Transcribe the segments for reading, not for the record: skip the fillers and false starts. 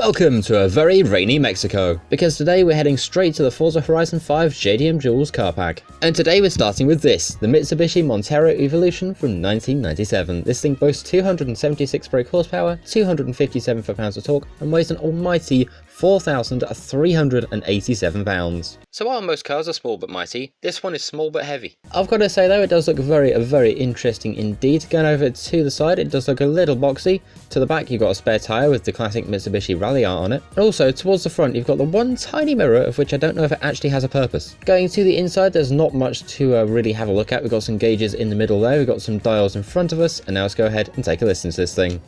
Welcome to a very rainy Mexico, because today we're heading straight to the Forza Horizon 5 JDM Jewels Car Park. And today we're starting with this, the Mitsubishi Montero Evolution from 1997. This thing boasts 276 brake horsepower, 257 foot-pounds of torque, and weighs an almighty 4,387 pounds. So while most cars are small but mighty, this one is small but heavy. I've got to say though, it does look very interesting indeed. Going over to the side, it does look a little boxy. To the back, you've got a spare tyre with the classic Mitsubishi rally art on it. And also, towards the front, you've got the one tiny mirror of which I don't know if it actually has a purpose. Going to the inside, there's not much to really have a look at. We've got some gauges in the middle there, we've got some dials in front of us, and now let's go ahead and take a listen to this thing.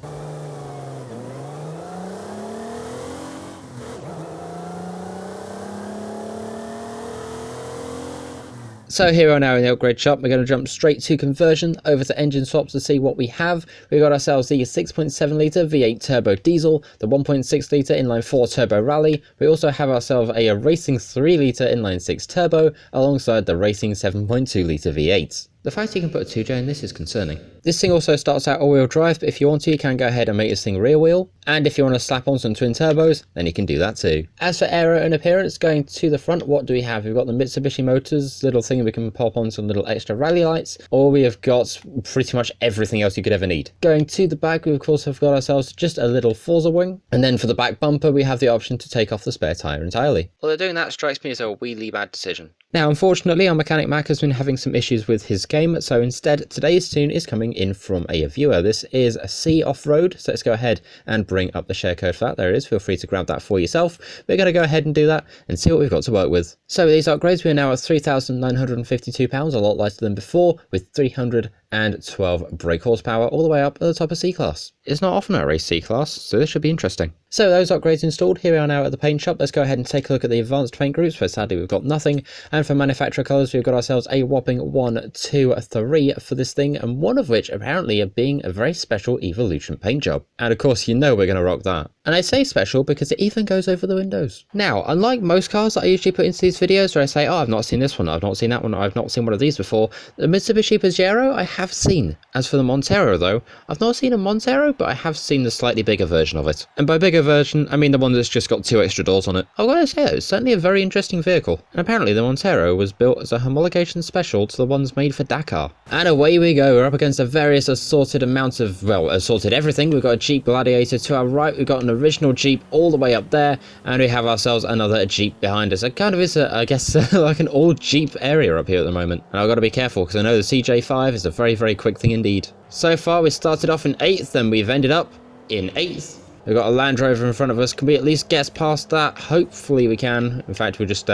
So here we are now in the upgrade shop. We're going to jump straight to conversion, over to engine swaps to see what we have. We've got ourselves the 6.7 litre V8 turbo diesel, the 1.6 litre inline 4 turbo rally. We also have ourselves a racing 3 litre inline 6 turbo, alongside the racing 7.2 litre V8. The fact you can put a 2J in this is concerning. This thing also starts out all-wheel drive, but if you want to, you can go ahead and make this thing rear wheel. And if you want to slap on some twin turbos, then you can do that too. As for aero and appearance, going to the front, what do we have? We've got the Mitsubishi Motors little thing we can pop on some little extra rally lights, or we have got pretty much everything else you could ever need. Going to the back, we of course have got ourselves just a little Forza wing, and then for the back bumper, we have the option to take off the spare tyre entirely. Although doing that strikes me as a wheelie bad decision. Now, unfortunately, our mechanic Mac has been having some issues with his game, so instead, today's tune is coming in from a viewer. This is a C off-road, so let's go ahead and bring up the share code for that. There it is. Feel free to grab that for yourself. We're going to go ahead and do that and see what we've got to work with. So with these upgrades, we're now at £3,952, a lot lighter than before, with 312 brake horsepower all the way up at the top of C-Class. It's not often I race C-Class, so this should be interesting. So those upgrades installed, here we are now at the paint shop. Let's go ahead and take a look at the advanced paint groups, where sadly we've got nothing. And for manufacturer colours, we've got ourselves a whopping 1, 2, 3 for this thing, and one of which apparently are being a very special Evolution paint job. And of course, you know we're going to rock that. And I say special because it even goes over the windows. Now, unlike most cars that I usually put into these videos where I say, oh, I've not seen this one, I've not seen that one, I've not seen one of these before, the Mitsubishi Pajero I have seen. As for the Montero though, I've not seen a Montero, but I have seen the slightly bigger version of it. And by bigger version, I mean the one that's just got 2 extra doors on it. I've got to say though, it's certainly a very interesting vehicle. And apparently the Montero was built as a homologation special to the ones made for Dakar. And away we go, we're up against a various assorted amount of, well, assorted everything. We've got a Jeep Gladiator to our right, we've got an original Jeep all the way up there, and we have ourselves another Jeep behind us. It kind of is, I guess, like an all Jeep area up here at the moment. And I've got to be careful because I know the CJ5 is a very quick thing indeed. So far we started off in 8th and we've ended up in 8th. We've got a Land Rover in front of us. Can we at least get past that? Hopefully we can. In fact, we'll just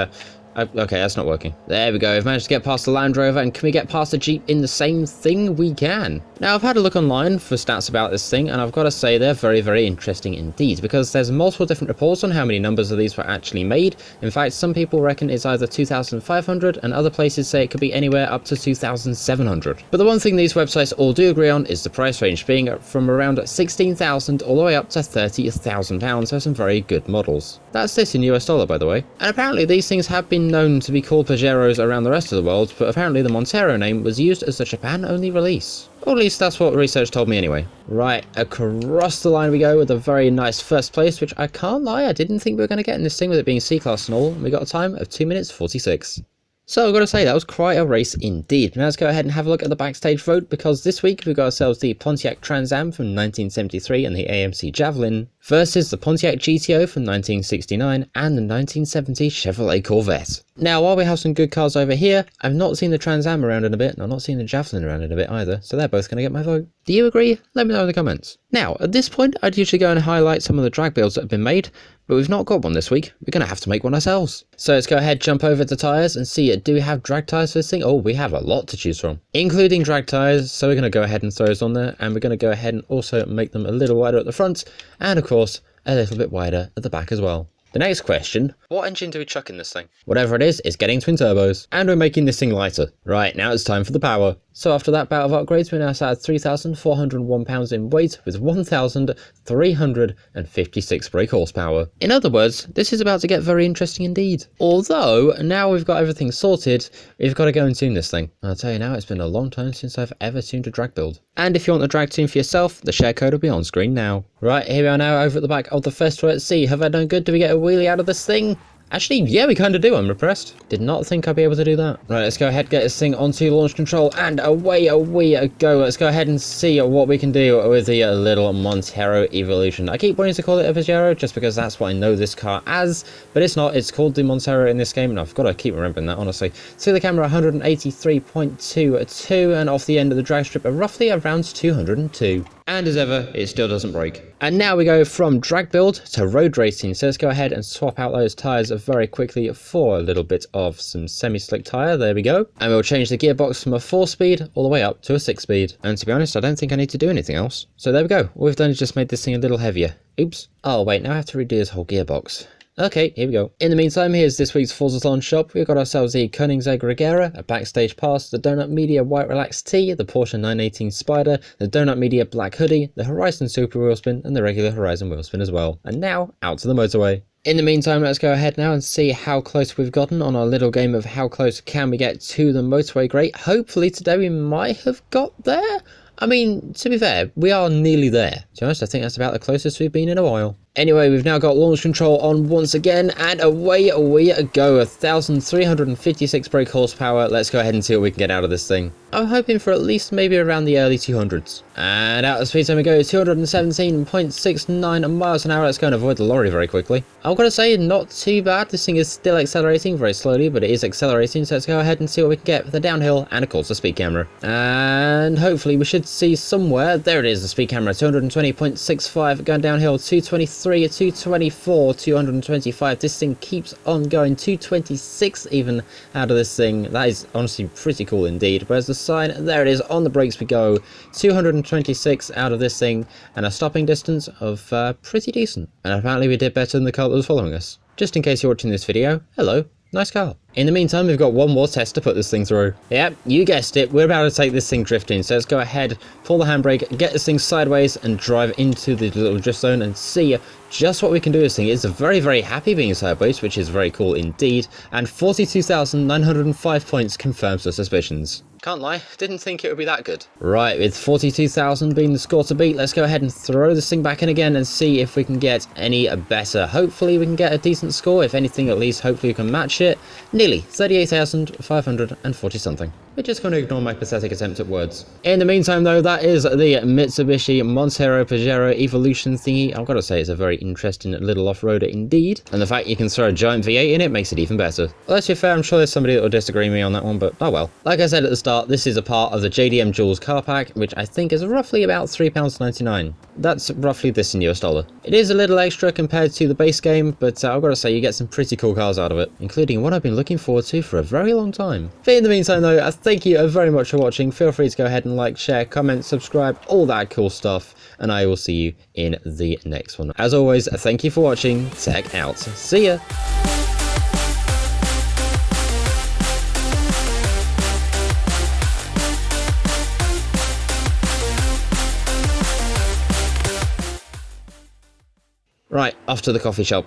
okay, that's not working. There we go. We've managed to get past the Land Rover, and can we get past the Jeep in the same thing? We can. Now, I've had a look online for stats about this thing, and I've got to say they're very interesting indeed, because there's multiple different reports on how many numbers of these were actually made. In fact, some people reckon it's either 2,500, and other places say it could be anywhere up to 2,700. But the one thing these websites all do agree on is the price range, being from around 16,000 all the way up to £30,000 for some very good models. That's this in US dollar, by the way. And apparently these things have been known to be called Pajeros around the rest of the world, but apparently the Montero name was used as a Japan-only release. Or at least that's what research told me anyway. Right, across the line we go with a very nice first place, which I can't lie, I didn't think we were going to get in this thing with it being C-Class and all. We got a time of 2 minutes 46. So I've got to say, that was quite a race indeed. Now let's go ahead and have a look at the backstage vote, because this week we've got ourselves the Pontiac Trans Am from 1973 and the AMC Javelin versus the Pontiac GTO from 1969 and the 1970 Chevrolet Corvette. Now, while we have some good cars over here, I've not seen the Trans Am around in a bit, and I've not seen the Javelin around in a bit either, so they're both going to get my vote. Do you agree? Let me know in the comments. Now, at this point, I'd usually go and highlight some of the drag builds that have been made, but we've not got one this week. We're going to have to make one ourselves. So let's go ahead, jump over to tyres and see, do we have drag tyres for this thing? Oh, we have a lot to choose from, including drag tyres, so we're going to go ahead and throw those on there, and we're going to go ahead and also make them a little wider at the front, and of course, a little bit wider at the back as well. The next question, what engine do we chuck in this thing? Whatever it is, it's getting twin turbos. And we're making this thing lighter. Right, now it's time for the power. So after that bout of upgrades, we now sat at 3,401 pounds in weight with 1,356 brake horsepower. In other words, this is about to get very interesting indeed. Although, now we've got everything sorted, we've got to go and tune this thing. I'll tell you now, it's been a long time since I've ever tuned a drag build. And if you want the drag tune for yourself, the share code will be on screen now. Right, here we are now over at the back of the first toilet. See, have I done good? Do we get a wheelie out of this thing? Actually, yeah, we kind of do. I'm impressed. Did not think I'd be able to do that. Right, let's go ahead, get this thing onto launch control, and away we go. Let's go ahead and see what we can do with the little Montero Evolution. I keep wanting to call it a Pajero just because that's what I know this car as, but it's not. It's called the Montero in this game, and I've got to keep remembering that, honestly. Through the camera, 183.22, and off the end of the drag strip, roughly around 202. And as ever, it still doesn't break. And now we go from drag build to road racing. So let's go ahead and swap out those tyres very quickly for a little bit of some semi-slick tyre. There we go. And we'll change the gearbox from a 4-speed all the way up to a 6-speed. And to be honest, I don't think I need to do anything else. So there we go. All we've done is just made this thing a little heavier. Oops. Oh wait, now I have to redo this whole gearbox. Okay, here we go. In the meantime, here's this week's Forza shop. We've got ourselves the Koenigsegg Regera, a backstage pass, the Donut Media White Relaxed Tee, the Porsche 918 Spider, the Donut Media Black Hoodie, the Horizon Super Wheelspin, and the regular Horizon Wheelspin as well. And now, out to the motorway. In the meantime, let's go ahead now and see how close we've gotten on our little game of how close can we get to the motorway grate. Hopefully today we might have got there. I mean, to be fair, we are nearly there. To be honest, I think that's about the closest we've been in a while. Anyway, we've now got launch control on once again, and away we go. 1,356 brake horsepower. Let's go ahead and see what we can get out of this thing. I'm hoping for at least maybe around the early 200s. And out of speed time we go, 217.69 miles an hour. Let's go and avoid the lorry very quickly. I've got to say, not too bad. This thing is still accelerating very slowly, but it is accelerating. So let's go ahead and see what we can get for the downhill and of course the speed camera. And hopefully we should see somewhere. There it is, the speed camera, 220.65 going downhill, 223. 224, 225. This thing keeps on going. 226 even out of this thing. That is honestly pretty cool indeed. Where's the sign? There it is. On the brakes we go. 226 out of this thing, and a stopping distance of pretty decent. And apparently we did better than the car that was following us. Just in case you're watching this video, hello. Nice car. In the meantime, we've got one more test to put this thing through. Yep, you guessed it. We're about to take this thing drifting. So let's go ahead, pull the handbrake, get this thing sideways and drive into the little drift zone and see just what we can do with this thing. It's very, very happy being sideways, which is very cool indeed. And 42,905 points confirms the suspicions. Can't lie, didn't think it would be that good. Right, with 42,000 being the score to beat, let's go ahead and throw this thing back in again and see if we can get any better. Hopefully we can get a decent score. If anything, at least hopefully we can match it. Nearly 38,540 something. We're just going to ignore my pathetic attempt at words. In the meantime though, that is the Mitsubishi Montero Pajero Evolution thingy. I've got to say it's a very interesting little off-roader indeed. And the fact you can throw a giant V8 in it makes it even better. Well, let's be fair, I'm sure there's somebody that will disagree with me on that one, but oh well. Like I said at the start, this is a part of the JDM Jewels Car Park, which I think is roughly about £3.99. That's roughly this in US dollar. It is a little extra compared to the base game, but I've got to say you get some pretty cool cars out of it, including one I've been looking forward to for a very long time. But in the meantime though, thank you very much for watching. Feel free to go ahead and like, share, comment, subscribe, all that cool stuff, and I will see you in the next one. As always, thank you for watching. Tech out. See ya! Right, off to the coffee shop.